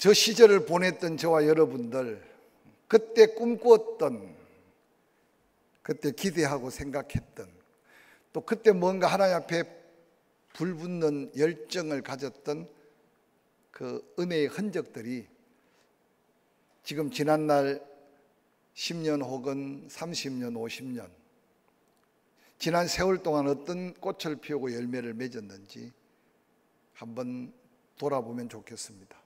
저 시절을 보냈던 저와 여러분들, 그때 꿈꾸었던, 그때 기대하고 생각했던, 또 그때 뭔가 하나님 앞에 불붙는 열정을 가졌던 그 은혜의 흔적들이 지금 지난날 10년 혹은 30년, 50년 지난 세월 동안 어떤 꽃을 피우고 열매를 맺었는지 한번 돌아보면 좋겠습니다.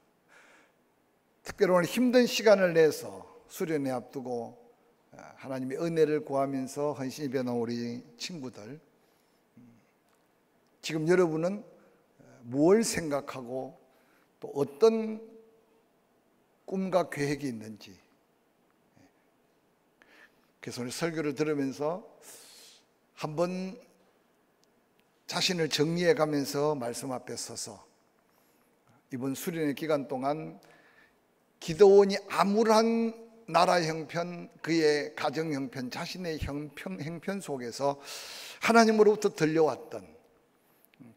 특별히 오늘 힘든 시간을 내서 수련회 앞두고 하나님의 은혜를 구하면서 헌신이 변한 우리 친구들, 지금 여러분은 무엇을 생각하고 또 어떤 꿈과 계획이 있는지, 그래서 오늘 설교를 들으면서 한번 자신을 정리해 가면서 말씀 앞에 서서 이번 수련회 기간 동안 기드온이 아무런 나라 형편, 그의 가정 형편, 자신의 형편 속에서 하나님으로부터 들려왔던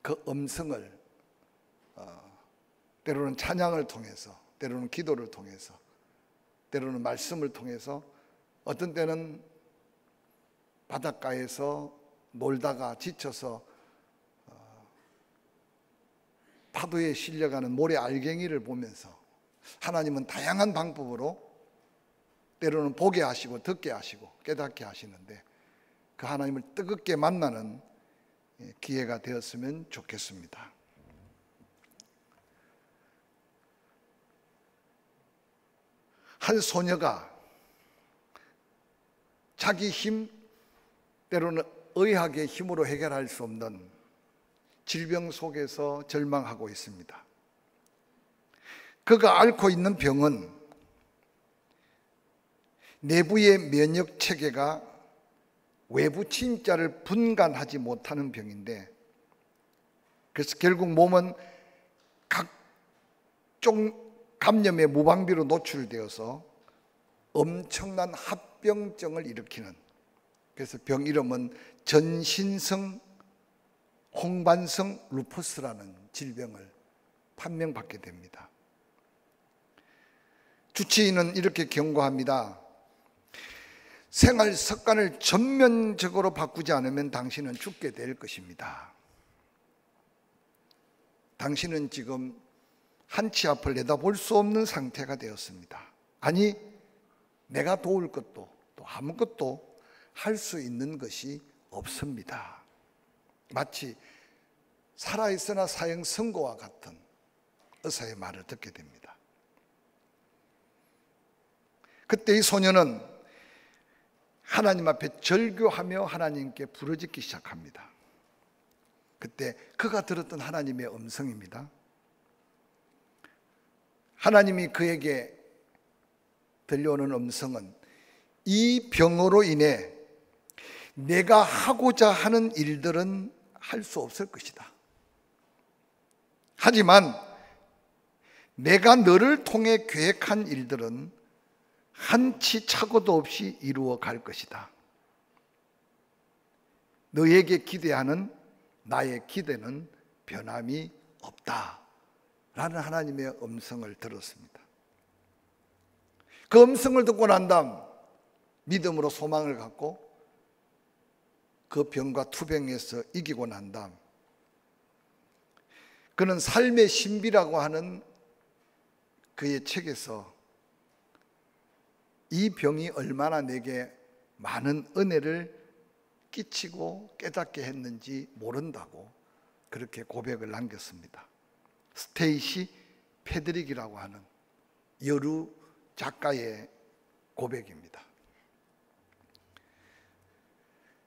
그 음성을 때로는 찬양을 통해서, 때로는 기도를 통해서, 때로는 말씀을 통해서, 어떤 때는 바닷가에서 놀다가 지쳐서 파도에 실려가는 모래 알갱이를 보면서 하나님은 다양한 방법으로 때로는 보게 하시고 듣게 하시고 깨닫게 하시는데, 그 하나님을 뜨겁게 만나는 기회가 되었으면 좋겠습니다. 한 소녀가 자기 힘, 때로는 의학의 힘으로 해결할 수 없는 질병 속에서 절망하고 있습니다. 그가 앓고 있는 병은 내부의 면역 체계가 외부 침자를 분간하지 못하는 병인데, 그래서 결국 몸은 각종 감염의 무방비로 노출되어서 엄청난 합병증을 일으키는, 그래서 병 이름은 전신성 홍반성 루퍼스라는 질병을 판명받게 됩니다. 주치의는 이렇게 경고합니다. 생활 습관을 전면적으로 바꾸지 않으면 당신은 죽게 될 것입니다. 당신은 지금 한치 앞을 내다볼 수 없는 상태가 되었습니다. 아니, 내가 도울 것도 또 아무것도 할 수 있는 것이 없습니다. 마치 살아있으나 사형 선고와 같은 의사의 말을 듣게 됩니다. 그때 이 소녀는 하나님 앞에 절규하며 하나님께 부르짖기 시작합니다. 그때 그가 들었던 하나님의 음성입니다. 하나님이 그에게 들려오는 음성은 이 병으로 인해 내가 하고자 하는 일들은 할 수 없을 것이다. 하지만 내가 너를 통해 계획한 일들은 한치 착오도 없이 이루어 갈 것이다. 너에게 기대하는 나의 기대는 변함이 없다. 라는 하나님의 음성을 들었습니다. 그 음성을 듣고 난 다음 믿음으로 소망을 갖고 그 병과 투병에서 이기고 난 다음 그는 삶의 신비라고 하는 그의 책에서 이 병이 얼마나 내게 많은 은혜를 끼치고 깨닫게 했는지 모른다고 그렇게 고백을 남겼습니다. 스테이시 패드릭이라고 하는 여루 작가의 고백입니다.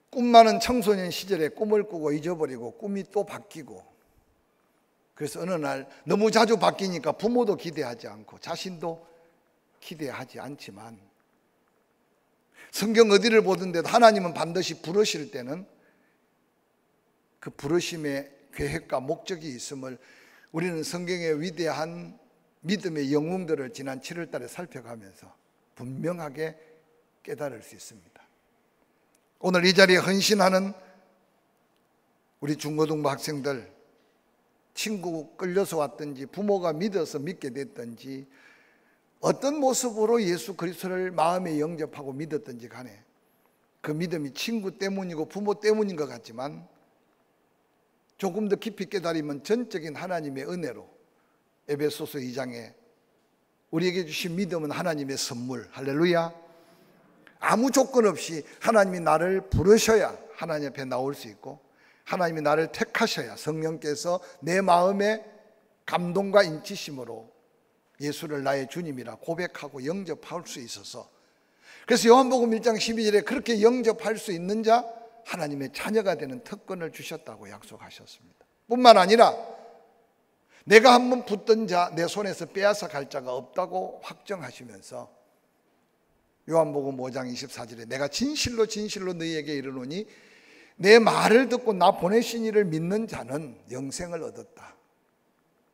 꿈 많은 청소년 시절에 꿈을 꾸고 잊어버리고 꿈이 또 바뀌고, 그래서 어느 날 너무 자주 바뀌니까 부모도 기대하지 않고 자신도 기대하지 않지만 성경 어디를 보든데도 하나님은 반드시 부르실 때는 그 부르심의 계획과 목적이 있음을 우리는 성경의 위대한 믿음의 영웅들을 지난 7월 달에 살펴가면서 분명하게 깨달을 수 있습니다. 오늘 이 자리에 헌신하는 우리 중고등부 학생들, 친구 끌려서 왔든지 부모가 믿어서 믿게 됐든지 어떤 모습으로 예수 그리스도를 마음에 영접하고 믿었든지 간에 그 믿음이 친구 때문이고 부모 때문인 것 같지만 조금 더 깊이 깨달으면 전적인 하나님의 은혜로 에베소서 2장에 우리에게 주신 믿음은 하나님의 선물. 할렐루야. 아무 조건 없이 하나님이 나를 부르셔야 하나님 앞에 나올 수 있고 하나님이 나를 택하셔야 성령께서 내 마음에 감동과 인치심으로 예수를 나의 주님이라 고백하고 영접할 수 있어서, 그래서 요한복음 1장 12절에 그렇게 영접할 수 있는 자 하나님의 자녀가 되는 특권을 주셨다고 약속하셨습니다. 뿐만 아니라 내가 한번 붙던 자 내 손에서 빼앗아 갈 자가 없다고 확정하시면서 요한복음 5장 24절에 내가 진실로 진실로 너희에게 이르노니 내 말을 듣고 나 보내신 이를 믿는 자는 영생을 얻었다.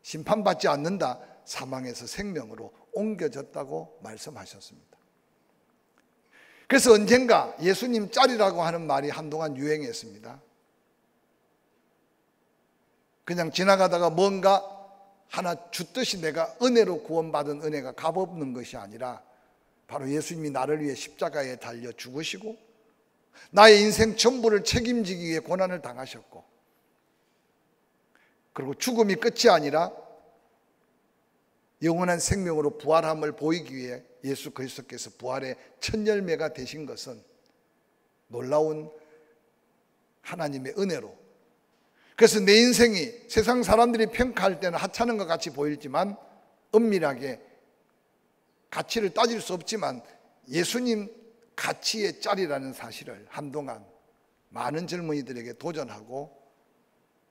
심판받지 않는다. 사망에서 생명으로 옮겨졌다고 말씀하셨습니다. 그래서 언젠가 예수님 짤이라고 하는 말이 한동안 유행했습니다. 그냥 지나가다가 뭔가 하나 줬듯이 내가 은혜로 구원받은 은혜가 값없는 것이 아니라 바로 예수님이 나를 위해 십자가에 달려 죽으시고 나의 인생 전부를 책임지기 위해 고난을 당하셨고, 그리고 죽음이 끝이 아니라 영원한 생명으로 부활함을 보이기 위해 예수 그리스도께서 부활의 첫 열매가 되신 것은 놀라운 하나님의 은혜로, 그래서 내 인생이 세상 사람들이 평가할 때는 하찮은 것 같이 보이지만 은밀하게 가치를 따질 수 없지만 예수님 가치의 짤이라는 사실을 한동안 많은 젊은이들에게 도전하고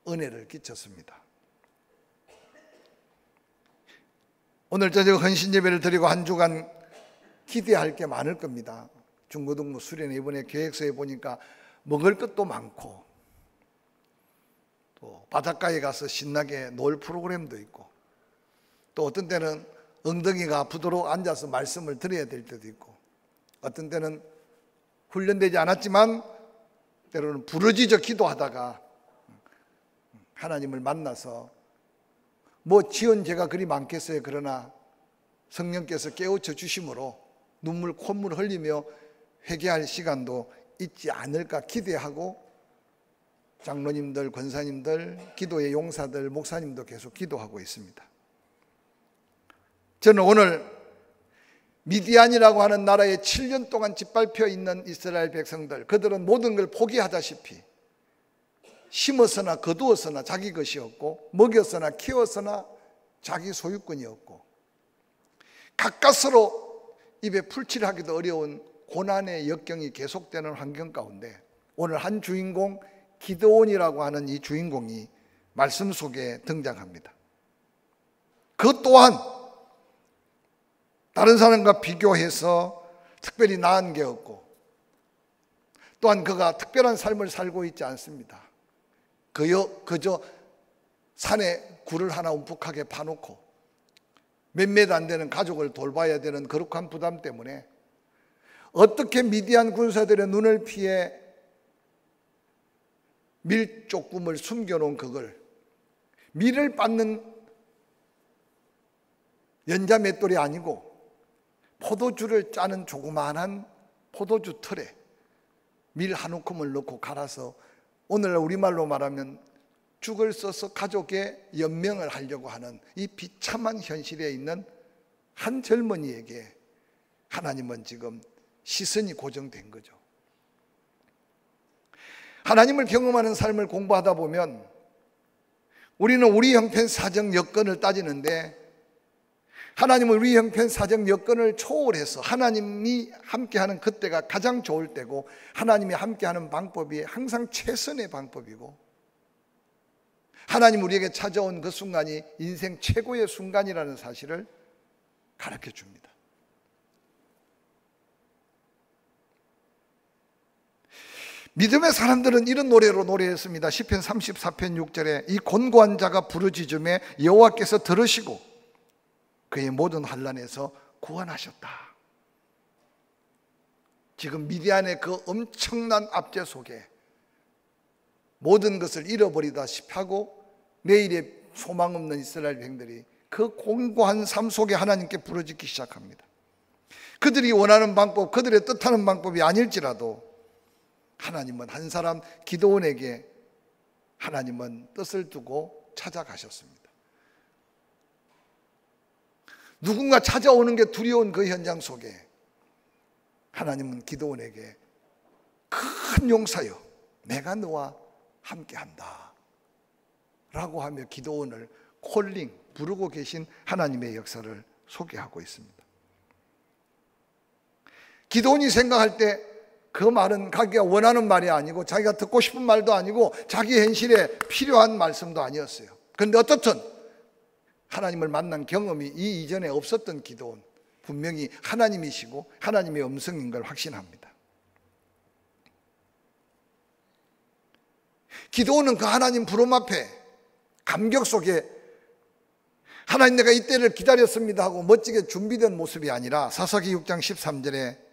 은혜를 끼쳤습니다. 오늘 저녁 헌신 예배를 드리고 한 주간 기대할 게 많을 겁니다. 중고등부 수련회 이번에 계획서에 보니까 먹을 것도 많고 또 바닷가에 가서 신나게 놀 프로그램도 있고 또 어떤 때는 엉덩이가 아프도록 앉아서 말씀을 드려야 될 때도 있고 어떤 때는 훈련되지 않았지만 때로는 부르짖어 기도하다가 하나님을 만나서 뭐 지은 죄가 그리 많겠어요. 그러나 성령께서 깨우쳐 주심으로 눈물 콧물 흘리며 회개할 시간도 있지 않을까 기대하고 장로님들, 권사님들, 기도의 용사들, 목사님도 계속 기도하고 있습니다. 저는 오늘 미디안이라고 하는 나라에 7년 동안 짓밟혀 있는 이스라엘 백성들, 그들은 모든 걸 포기하다시피 심었으나 거두었으나 자기 것이었고 먹였으나 키웠으나 자기 소유권이었고 가까스로 입에 풀칠하기도 어려운 고난의 역경이 계속되는 환경 가운데 오늘 한 주인공 기드온이라고 하는 이 주인공이 말씀 속에 등장합니다. 그 또한 다른 사람과 비교해서 특별히 나은 게 없고 또한 그가 특별한 삶을 살고 있지 않습니다. 그저 산에 굴을 하나 움푹하게 파놓고 몇몇 안 되는 가족을 돌봐야 되는 거룩한 부담 때문에 어떻게 미디안 군사들의 눈을 피해 밀조금을 숨겨놓은 그걸 밀을 빻는 연자 맷돌이 아니고 포도주를 짜는 조그마한 포도주 틀에 밀 한 움큼을 넣고 갈아서 오늘날 우리말로 말하면 죽을 써서 가족의 연명을 하려고 하는 이 비참한 현실에 있는 한 젊은이에게 하나님은 지금 시선이 고정된 거죠. 하나님을 경험하는 삶을 공부하다 보면 우리는 우리 형편 사정 여건을 따지는데 하나님은 우리 형편 사정 여건을 초월해서 하나님이 함께하는 그때가 가장 좋을 때고 하나님이 함께하는 방법이 항상 최선의 방법이고 하나님 우리에게 찾아온 그 순간이 인생 최고의 순간이라는 사실을 가르쳐 줍니다. 믿음의 사람들은 이런 노래로 노래했습니다. 시편 34편 6절에 이 곤고한 자가 부르짖음에 여호와께서 들으시고 그의 모든 환난에서 구원하셨다. 지금 미디안의 그 엄청난 압제 속에 모든 것을 잃어버리다시피 하고 내일의 소망 없는 이스라엘 백성들이 그 공고한 삶 속에 하나님께 부르짖기 시작합니다. 그들이 원하는 방법, 그들의 뜻하는 방법이 아닐지라도 하나님은 한 사람 기드온에게 하나님은 뜻을 두고 찾아가셨습니다. 누군가 찾아오는 게 두려운 그 현장 속에 하나님은 기드온에게 큰 용사여, 내가 너와 함께한다 라고 하며 기드온을 콜링, 부르고 계신 하나님의 역사를 소개하고 있습니다. 기드온이 생각할 때 그 말은 자기가 원하는 말이 아니고 자기가 듣고 싶은 말도 아니고 자기 현실에 필요한 말씀도 아니었어요. 그런데 어떻든 하나님을 만난 경험이 이 이전에 없었던 기드온, 분명히 하나님이시고 하나님의 음성인 걸 확신합니다. 기드온은 그 하나님 부름 앞에 감격 속에 하나님 내가 이때를 기다렸습니다 하고 멋지게 준비된 모습이 아니라 사사기 6장 13절에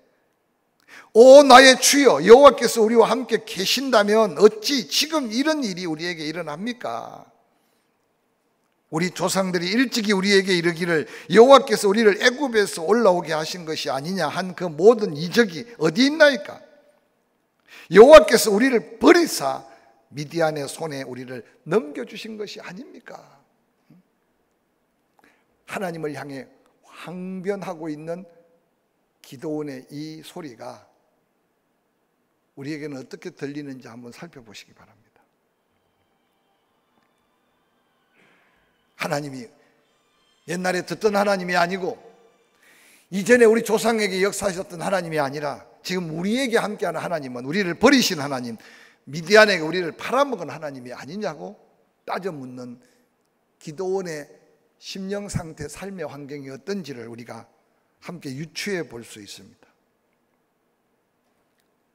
오 나의 주여 여호와께서 우리와 함께 계신다면 어찌 지금 이런 일이 우리에게 일어납니까? 우리 조상들이 일찍이 우리에게 이르기를 여호와께서 우리를 애굽에서 올라오게 하신 것이 아니냐 한 그 모든 이적이 어디 있나이까? 여호와께서 우리를 버리사 미디안의 손에 우리를 넘겨주신 것이 아닙니까? 하나님을 향해 항변하고 있는 기드온의 이 소리가 우리에게는 어떻게 들리는지 한번 살펴보시기 바랍니다. 하나님이 옛날에 듣던 하나님이 아니고 이전에 우리 조상에게 역사하셨던 하나님이 아니라 지금 우리에게 함께하는 하나님은 우리를 버리신 하나님, 미디안에게 우리를 팔아먹은 하나님이 아니냐고 따져 묻는 기드온의 심령 상태, 삶의 환경이 어떤지를 우리가 함께 유추해 볼 수 있습니다.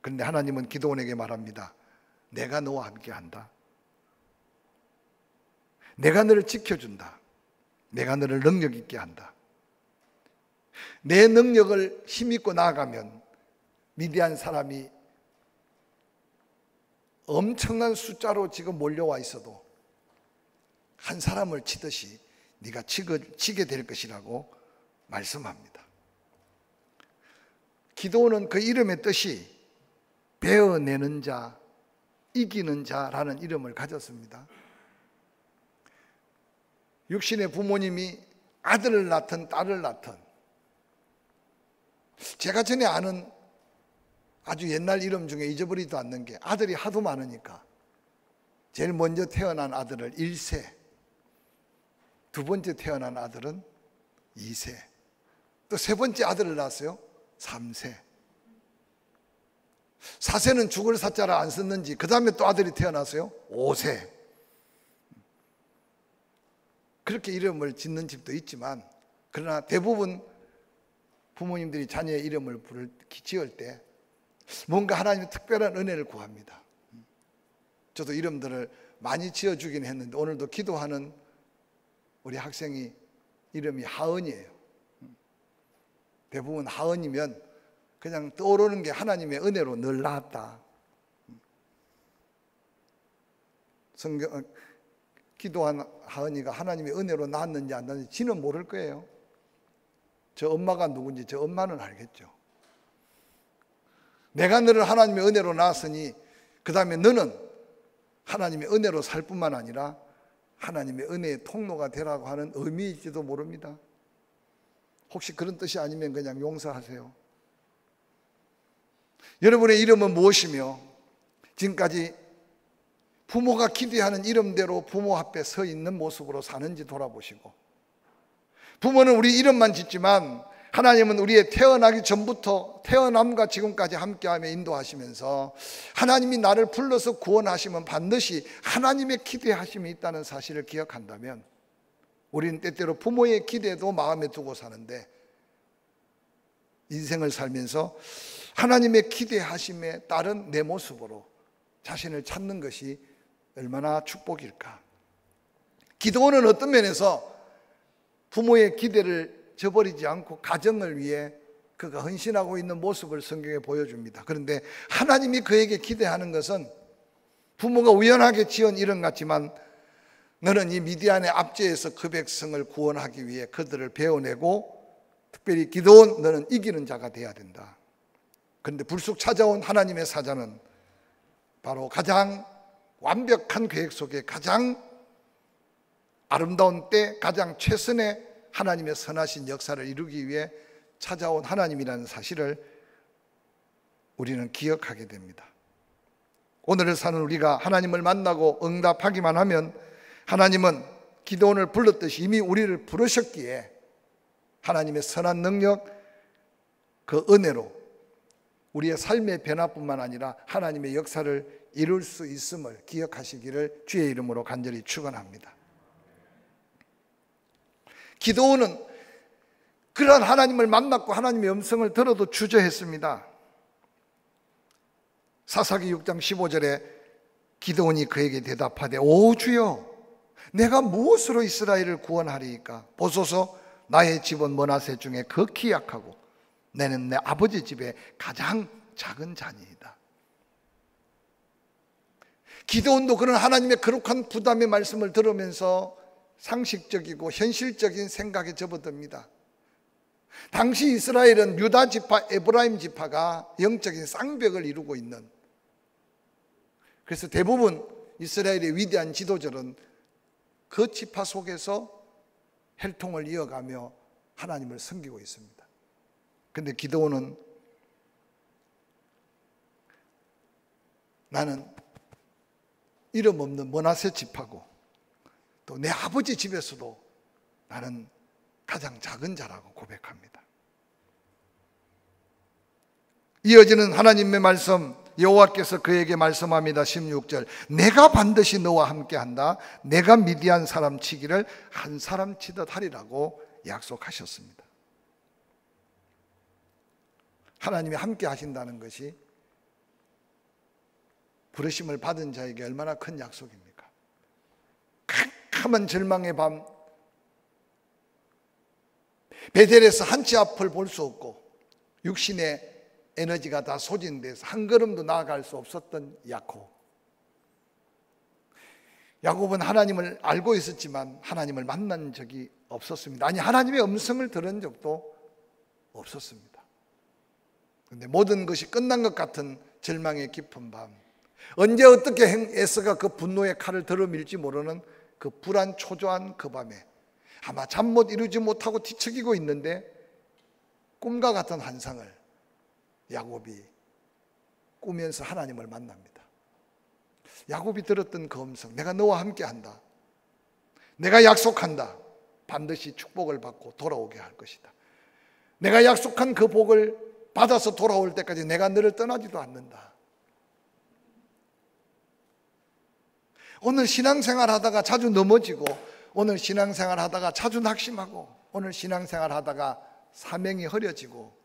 그런데 하나님은 기드온에게 말합니다. 내가 너와 함께한다. 내가 너를 지켜준다. 내가 너를 능력 있게 한다. 내 능력을 힘입고 나아가면 미디안 사람이 엄청난 숫자로 지금 몰려와 있어도 한 사람을 치듯이 네가 치게 될 것이라고 말씀합니다. 기드온은 그 이름의 뜻이 베어내는 자, 이기는 자라는 이름을 가졌습니다. 육신의 부모님이 아들을 낳든 딸을 낳든, 제가 전에 아는 아주 옛날 이름 중에 잊어버리지도 않는 게 아들이 하도 많으니까 제일 먼저 태어난 아들을 1세, 두 번째 태어난 아들은 2세, 또 세 번째 아들을 낳았어요. 3세. 4세는 죽을 사자를 안 썼는지 그 다음에 또 아들이 태어났어요. 5세. 그렇게 이름을 짓는 집도 있지만 그러나 대부분 부모님들이 자녀의 이름을 지을 때 뭔가 하나님의 특별한 은혜를 구합니다. 저도 이름들을 많이 지어주긴 했는데 오늘도 기도하는 우리 학생이 이름이 하은이에요. 대부분 하은이면 그냥 떠오르는 게 하나님의 은혜로 늘 나았다. 성경 기도한 하은이가 하나님의 은혜로 낳았는지 안 낳았는지 지는 모를 거예요. 저 엄마가 누군지 저 엄마는 알겠죠. 내가 너를 하나님의 은혜로 낳았으니 그 다음에 너는 하나님의 은혜로 살 뿐만 아니라 하나님의 은혜의 통로가 되라고 하는 의미일지도 모릅니다. 혹시 그런 뜻이 아니면 그냥 용서하세요. 여러분의 이름은 무엇이며 지금까지 부모가 기대하는 이름대로 부모 앞에 서 있는 모습으로 사는지 돌아보시고, 부모는 우리 이름만 짓지만 하나님은 우리의 태어나기 전부터 태어남과 지금까지 함께하며 인도하시면서 하나님이 나를 불러서 구원하시면 반드시 하나님의 기대하심이 있다는 사실을 기억한다면 우리는 때때로 부모의 기대도 마음에 두고 사는데 인생을 살면서 하나님의 기대하심에 따른 내 모습으로 자신을 찾는 것이 얼마나 축복일까. 기드온은 어떤 면에서 부모의 기대를 저버리지 않고 가정을 위해 그가 헌신하고 있는 모습을 성경에 보여줍니다. 그런데 하나님이 그에게 기대하는 것은 부모가 우연하게 지은 이름 같지만 너는 이 미디안의 압제에서 그 백성을 구원하기 위해 그들을 베어내고 특별히 기드온 너는 이기는 자가 되어야 된다. 그런데 불쑥 찾아온 하나님의 사자는 바로 가장 완벽한 계획 속에 가장 아름다운 때 가장 최선의 하나님의 선하신 역사를 이루기 위해 찾아온 하나님이라는 사실을 우리는 기억하게 됩니다. 오늘을 사는 우리가 하나님을 만나고 응답하기만 하면 하나님은 기드온을 불렀듯이 이미 우리를 부르셨기에 하나님의 선한 능력, 그 은혜로 우리의 삶의 변화뿐만 아니라 하나님의 역사를 이룰 수 있음을 기억하시기를 주의 이름으로 간절히 축원합니다. 기드온은 그런 하나님을 만났고 하나님의 음성을 들어도 주저했습니다. 사사기 6장 15절에 기드온이 그에게 대답하되 오 주여 내가 무엇으로 이스라엘을 구원하리이까? 보소서 나의 집은 므낫세 중에 극히 약하고 나는 내 아버지 집에 가장 작은 자니이다. 기드온도 그런 하나님의 거룩한 부담의 말씀을 들으면서 상식적이고 현실적인 생각에 접어듭니다. 당시 이스라엘은 유다 지파, 에브라임 지파가 영적인 쌍벽을 이루고 있는, 그래서 대부분 이스라엘의 위대한 지도자는 그 지파 속에서 혈통을 이어가며 하나님을 섬기고 있습니다. 그런데 기드온은 나는 이름 없는 므낫세 지파고 또 내 아버지 집에서도 나는 가장 작은 자라고 고백합니다. 이어지는 하나님의 말씀, 여호와께서 그에게 말씀합니다. 16절 내가 반드시 너와 함께한다. 내가 미디안 사람 치기를 한 사람 치듯 하리라고 약속하셨습니다. 하나님이 함께 하신다는 것이 부르심을 받은 자에게 얼마나 큰 약속입니까? 캄캄한 절망의 밤, 베델에서 한치 앞을 볼 수 없고 육신의 에너지가 다 소진돼서 한 걸음도 나아갈 수 없었던 야곱은 하나님을 알고 있었지만 하나님을 만난 적이 없었습니다. 아니 하나님의 음성을 들은 적도 없었습니다. 그런데 모든 것이 끝난 것 같은 절망의 깊은 밤, 언제 어떻게 에서가 그 분노의 칼을 들어밀지 모르는 그 불안 초조한 그 밤에 아마 잠 못 이루지 못하고 뒤척이고 있는데 꿈과 같은 환상을 야곱이 꾸면서 하나님을 만납니다. 야곱이 들었던 그 음성, 내가 너와 함께한다. 내가 약속한다. 반드시 축복을 받고 돌아오게 할 것이다. 내가 약속한 그 복을 받아서 돌아올 때까지 내가 너를 떠나지도 않는다. 오늘 신앙생활 하다가 자주 넘어지고, 오늘 신앙생활 하다가 자주 낙심하고, 오늘 신앙생활 하다가 사명이 흐려지고,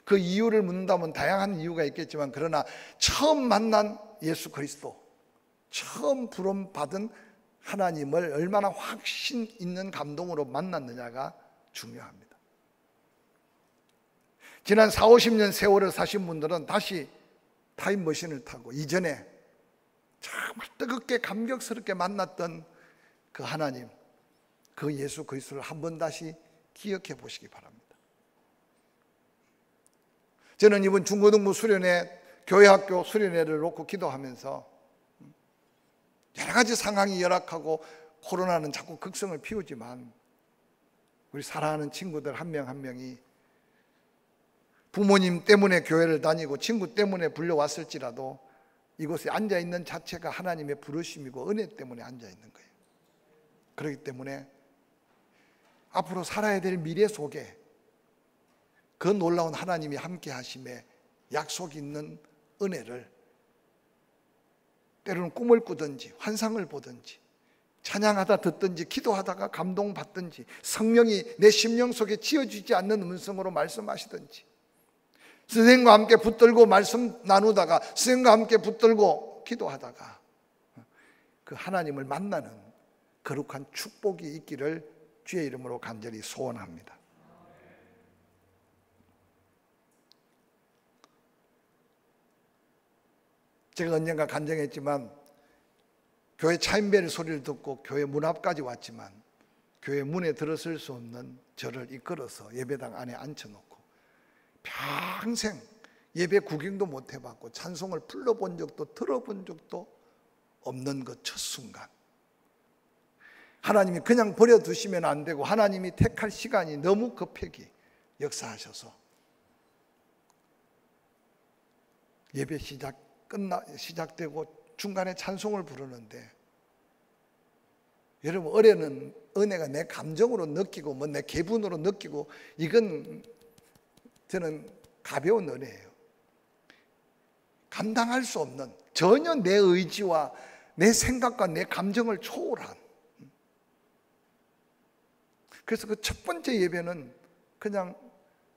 그 이유를 묻는다면 다양한 이유가 있겠지만 그러나 처음 만난 예수 그리스도, 처음 부름받은 하나님을 얼마나 확신 있는 감동으로 만났느냐가 중요합니다. 지난 40-50년 세월을 사신 분들은 다시 타임머신을 타고 이전에 정말 뜨겁게 감격스럽게 만났던 그 하나님, 그 예수 그리스도를 한번 다시 기억해 보시기 바랍니다. 저는 이번 중고등부 수련회, 교회학교 수련회를 놓고 기도하면서 여러 가지 상황이 열악하고 코로나는 자꾸 극성을 피우지만 우리 사랑하는 친구들 한 명 한 명이 부모님 때문에 교회를 다니고 친구 때문에 불려왔을지라도 이곳에 앉아있는 자체가 하나님의 부르심이고 은혜 때문에 앉아있는 거예요. 그렇기 때문에 앞으로 살아야 될 미래 속에 그 놀라운 하나님이 함께 하심에 약속 있는 은혜를 때로는 꿈을 꾸든지 환상을 보든지 찬양하다 듣든지 기도하다가 감동받든지 성령이 내 심령 속에 지어지지 않는 음성으로 말씀하시든지 선생님과 함께 붙들고 말씀 나누다가 선생님과 함께 붙들고 기도하다가 그 하나님을 만나는 거룩한 축복이 있기를 주의 이름으로 간절히 소원합니다. 제가 언젠가 간증했지만 교회 차인벨 소리를 듣고 교회 문 앞까지 왔지만 교회 문에 들어설 수 없는 저를 이끌어서 예배당 안에 앉혀놓고 평생 예배 구경도 못 해봤고 찬송을 불러본 적도 들어본 적도 없는 그 첫 순간, 하나님이 그냥 버려두시면 안 되고 하나님이 택할 시간이 너무 급하게 역사하셔서 예배 시작되고 중간에 찬송을 부르는데, 여러분 어려는 은혜가 내 감정으로 느끼고 뭐 내 기분으로 느끼고 이건 저는 가벼운 은혜예요. 감당할 수 없는, 전혀 내 의지와 내 생각과 내 감정을 초월한. 그래서 그 첫 번째 예배는 그냥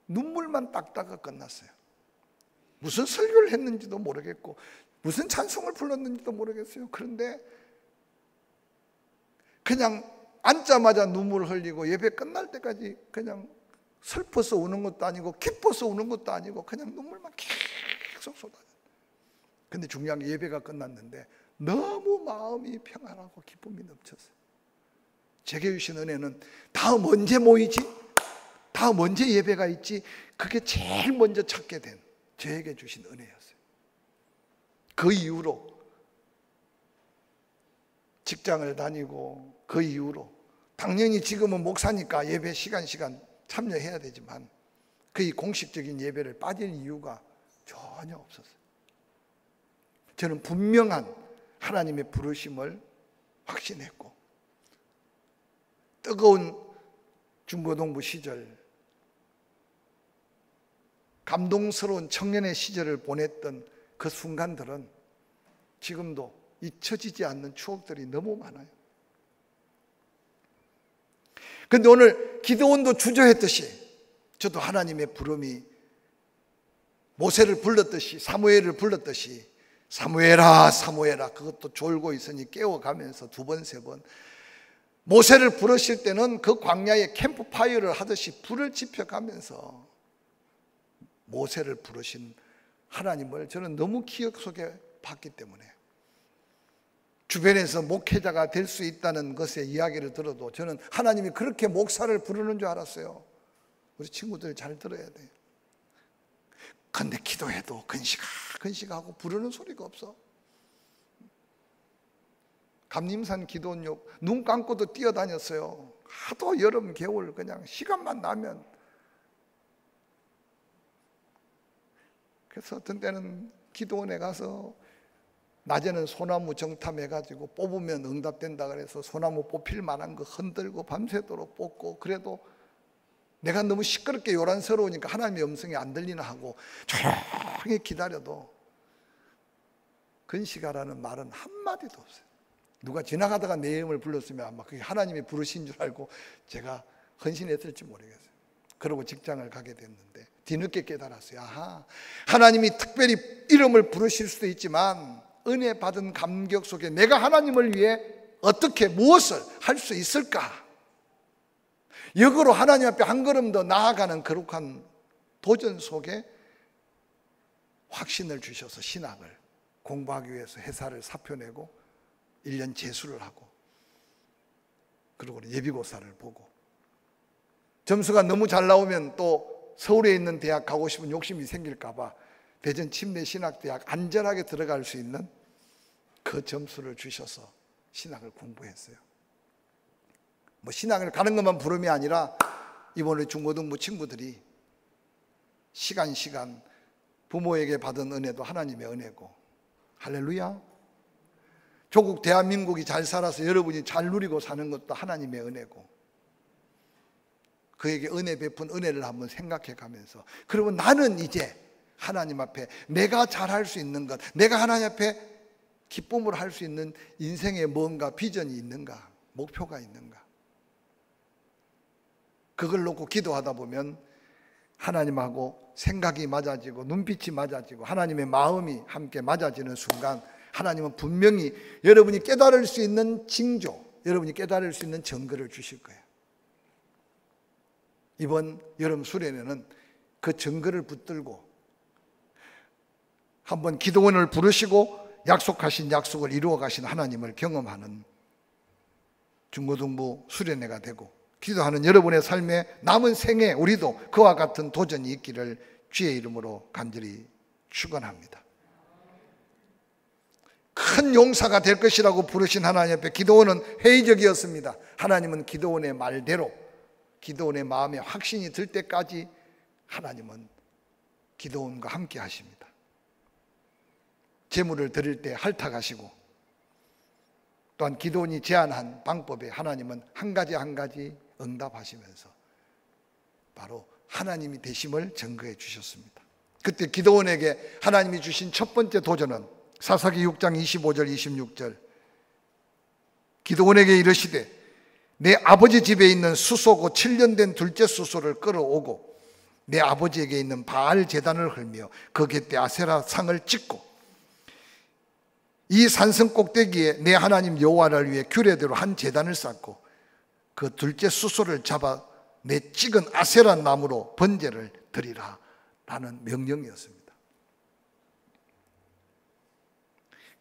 눈물만 닦다가 끝났어요. 무슨 설교를 했는지도 모르겠고 무슨 찬송을 불렀는지도 모르겠어요. 그런데 그냥 앉자마자 눈물을 흘리고 예배 끝날 때까지 그냥 슬퍼서 우는 것도 아니고 기뻐서 우는 것도 아니고 그냥 눈물만 계속 쏟아져요. 근데 중요한 게 예배가 끝났는데 너무 마음이 평안하고 기쁨이 넘쳤어요. 제게 주신 은혜는 다음 언제 모이지? 다음 언제 예배가 있지? 그게 제일 먼저 찾게 된 저에게 주신 은혜였어요. 그 이후로 직장을 다니고 그 이후로 당연히 지금은 목사니까 예배 시간 참여해야 되지만 그 공식적인 예배를 빠질 이유가 전혀 없었어요. 저는 분명한 하나님의 부르심을 확신했고 뜨거운 중고등부 시절, 감동스러운 청년의 시절을 보냈던 그 순간들은 지금도 잊혀지지 않는 추억들이 너무 많아요. 그런데 오늘 기드온도 주저했듯이 저도 하나님의 부름이 모세를 불렀듯이 사무엘을 불렀듯이 사무엘아 사무엘아, 그것도 졸고 있으니 깨워가면서 두 번 세 번, 모세를 부르실 때는 그 광야에 캠프파이어를 하듯이 불을 지펴가면서 모세를 부르신 하나님을 저는 너무 기억 속에 봤기 때문에 주변에서 목회자가 될 수 있다는 것의 이야기를 들어도 저는 하나님이 그렇게 목사를 부르는 줄 알았어요. 우리 친구들 잘 들어야 돼요. 근데 기도해도 근식하고 부르는 소리가 없어. 감림산 기도원역 눈 감고도 뛰어다녔어요. 하도 여름 겨울 그냥 시간만 나면. 그래서 어떤 때는 기도원에 가서 낮에는 소나무 정탐해가지고 뽑으면 응답된다 그래서 소나무 뽑힐 만한 거 흔들고 밤새도록 뽑고, 그래도 내가 너무 시끄럽게 요란스러우니까 하나님의 음성이 안 들리나 하고 조용히 기다려도 근시가라는 말은 한마디도 없어요. 누가 지나가다가 내 이름을 불렀으면 아마 그게 하나님이 부르신 줄 알고 제가 헌신했을지 모르겠어요. 그러고 직장을 가게 됐는데 뒤늦게 깨달았어요. 아하, 하나님이 특별히 이름을 부르실 수도 있지만 은혜 받은 감격 속에 내가 하나님을 위해 어떻게 무엇을 할 수 있을까? 역으로 하나님 앞에 한 걸음 더 나아가는 거룩한 도전 속에 확신을 주셔서 신학을 공부하기 위해서 회사를 사표내고 1년 재수를 하고, 그리고 예비고사를 보고 점수가 너무 잘 나오면 또 서울에 있는 대학 가고 싶은 욕심이 생길까 봐 대전 침례신학대학 안전하게 들어갈 수 있는 그 점수를 주셔서 신학을 공부했어요. 뭐 신학을 가는 것만 부름이 아니라 이번에 중고등부 친구들이 시간 부모에게 받은 은혜도 하나님의 은혜고, 할렐루야. 조국 대한민국이 잘 살아서 여러분이 잘 누리고 사는 것도 하나님의 은혜고, 그에게 은혜 베푼 은혜를 한번 생각해 가면서, 그러면 나는 이제 하나님 앞에 내가 잘할 수 있는 것, 내가 하나님 앞에 기쁨으로 할 수 있는 인생에 뭔가 비전이 있는가, 목표가 있는가, 그걸 놓고 기도하다 보면 하나님하고 생각이 맞아지고 눈빛이 맞아지고 하나님의 마음이 함께 맞아지는 순간 하나님은 분명히 여러분이 깨달을 수 있는 징조, 여러분이 깨달을 수 있는 증거를 주실 거예요. 이번 여름 수련회는 그 증거를 붙들고 한번 기도원을 부르시고 약속하신 약속을 이루어 가신 하나님을 경험하는 중고등부 수련회가 되고, 기도하는 여러분의 삶에 남은 생에 우리도 그와 같은 도전이 있기를 주의 이름으로 간절히 축원합니다. 큰 용사가 될 것이라고 부르신 하나님 앞에 기도원은 회의적이었습니다. 하나님은 기도원의 말대로, 기도원의 마음에 확신이 들 때까지 하나님은 기도원과 함께 하십니다. 제물을 드릴 때 할탁하시고, 또한 기도원이 제안한 방법에 하나님은 한 가지 한 가지 응답하시면서 바로 하나님이 되심을 증거해 주셨습니다. 그때 기도원에게 하나님이 주신 첫 번째 도전은 사사기 6장 25절 26절, 기도원에게 이르시되 내 아버지 집에 있는 수소고 7년 된 둘째 수소를 끌어오고 내 아버지에게 있는 바알 제단을 헐며 그 곁에 아세라 상을 찍고 이 산성 꼭대기에 내 하나님 여호와를 위해 규례대로 한 제단을 쌓고 그 둘째 수소를 잡아 내 찍은 아세라 나무로 번제를 드리라 라는 명령이었습니다.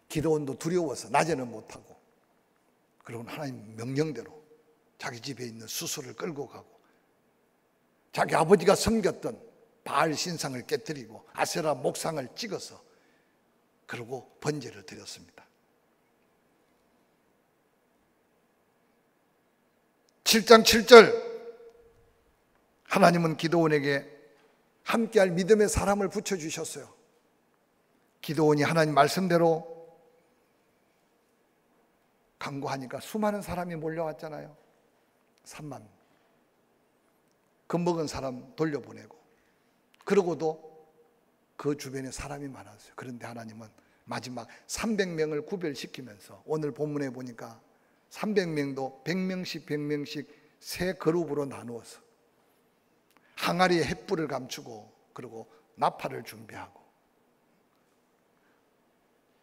기도원도 두려워서 낮에는 못하고, 그리고 하나님 명령대로 자기 집에 있는 수소를 끌고 가고 자기 아버지가 섬겼던 바알 신상을 깨뜨리고 아세라 목상을 찍어서 그리고 번제를 드렸습니다. 7장 7절, 하나님은 기도원에게 함께할 믿음의 사람을 붙여주셨어요. 기도원이 하나님 말씀대로 간구하니까 수많은 사람이 몰려왔잖아요. 3만. 겁먹은 사람 돌려보내고, 그러고도 그 주변에 사람이 많았어요. 그런데 하나님은 마지막 300명을 구별시키면서 오늘 본문에 보니까 300명도 100명씩 100명씩 세 그룹으로 나누어서 항아리에 횃불을 감추고, 그리고 나팔을 준비하고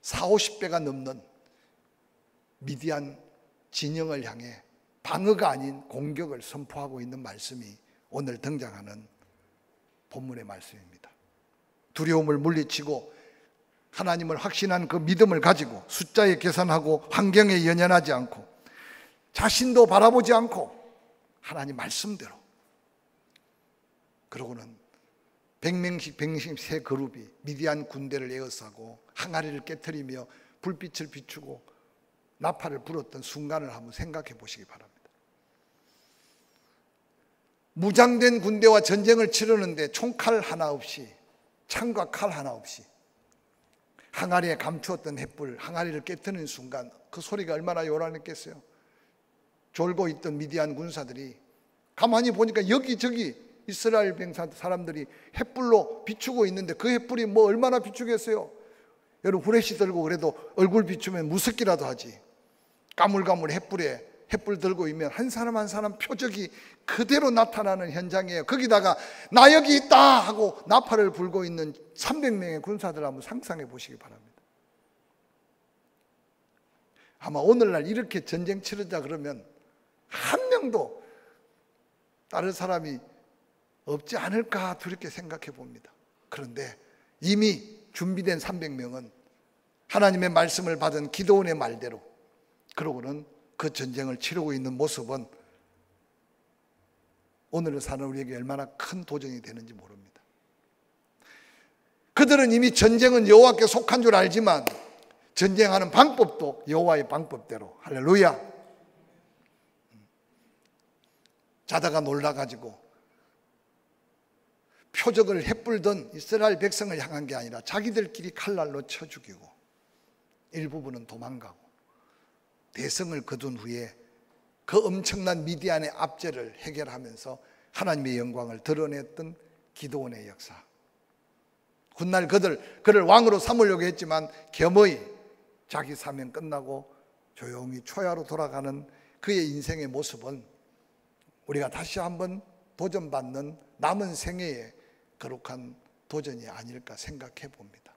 40-50배가 넘는 미디안 진영을 향해 방어가 아닌 공격을 선포하고 있는 말씀이 오늘 등장하는 본문의 말씀입니다. 두려움을 물리치고 하나님을 확신한 그 믿음을 가지고 숫자에 계산하고 환경에 연연하지 않고 자신도 바라보지 않고 하나님 말씀대로, 그러고는 100명씩 100명씩 세 그룹이 미디안 군대를 에워싸고 항아리를 깨트리며 불빛을 비추고 나팔을 불었던 순간을 한번 생각해 보시기 바랍니다. 무장된 군대와 전쟁을 치르는데 총칼 하나 없이, 창과 칼 하나 없이 항아리에 감추었던 횃불, 항아리를 깨트리는 순간 그 소리가 얼마나 요란했겠어요. 졸고 있던 미디안 군사들이 가만히 보니까 여기저기 이스라엘 병사 사람들이 횃불로 비추고 있는데 그 횃불이 뭐 얼마나 비추겠어요. 여러분 후레쉬 들고 그래도 얼굴 비추면 무섭기라도 하지. 까물까물 횃불 들고 있면 한 사람 한 사람 표적이 그대로 나타나는 현장이에요. 거기다가 나 여기 있다 하고 나팔을 불고 있는 300명의 군사들 한번 상상해 보시기 바랍니다. 아마 오늘날 이렇게 전쟁 치르자 그러면 한 명도 다른 사람이 없지 않을까 두렵게 생각해 봅니다. 그런데 이미 준비된 300명은 하나님의 말씀을 받은 기도원의 말대로, 그러고는 그 전쟁을 치르고 있는 모습은 오늘을 사는 우리에게 얼마나 큰 도전이 되는지 모릅니다. 그들은 이미 전쟁은 여호와께 속한 줄 알지만 전쟁하는 방법도 여호와의 방법대로, 할렐루야, 자다가 놀라가지고 표적을 횃불던 이스라엘 백성을 향한 게 아니라 자기들끼리 칼날로 쳐 죽이고 일부분은 도망가고 대성을 거둔 후에 그 엄청난 미디안의 압제를 해결하면서 하나님의 영광을 드러냈던 기도원의 역사. 훗날 그를 왕으로 삼으려고 했지만 겸허히 자기 사명 끝나고 조용히 초야로 돌아가는 그의 인생의 모습은 우리가 다시 한번 도전받는 남은 생애의 거룩한 도전이 아닐까 생각해 봅니다.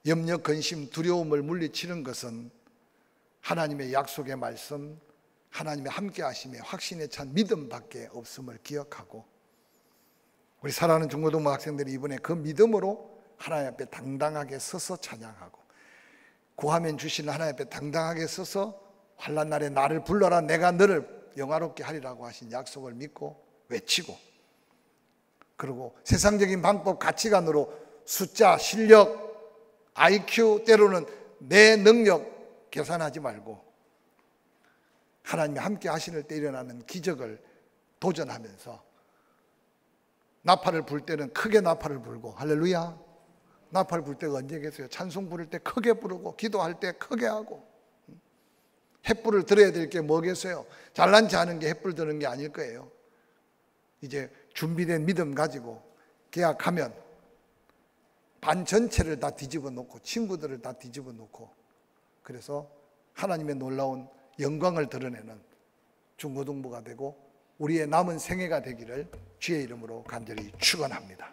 염려, 근심, 두려움을 물리치는 것은 하나님의 약속의 말씀, 하나님의 함께 하심에 확신에 찬 믿음밖에 없음을 기억하고 우리 사랑하는 중고등부 학생들이 이번에 그 믿음으로 하나님 앞에 당당하게 서서 찬양하고, 구하면 주시는 하나님 앞에 당당하게 서서 환난 날에 나를 불러라 내가 너를 영화롭게 하리라고 하신 약속을 믿고 외치고, 그리고 세상적인 방법 가치관으로 숫자, 실력, IQ, 때로는 내 능력 계산하지 말고 하나님이 함께 하시는 때 일어나는 기적을 도전하면서, 나팔을 불 때는 크게 나팔을 불고, 할렐루야, 나팔 불 때가 언제 계세요? 찬송 부를 때 크게 부르고, 기도할 때 크게 하고. 횃불을 들어야 될 게 뭐겠어요? 잘난 체 하는 게 횃불 드는 게 아닐 거예요. 이제 준비된 믿음 가지고 계약하면 반 전체를 다 뒤집어 놓고, 친구들을 다 뒤집어 놓고, 그래서 하나님의 놀라운 영광을 드러내는 중고등부가 되고 우리의 남은 생애가 되기를 주의 이름으로 간절히 축원합니다.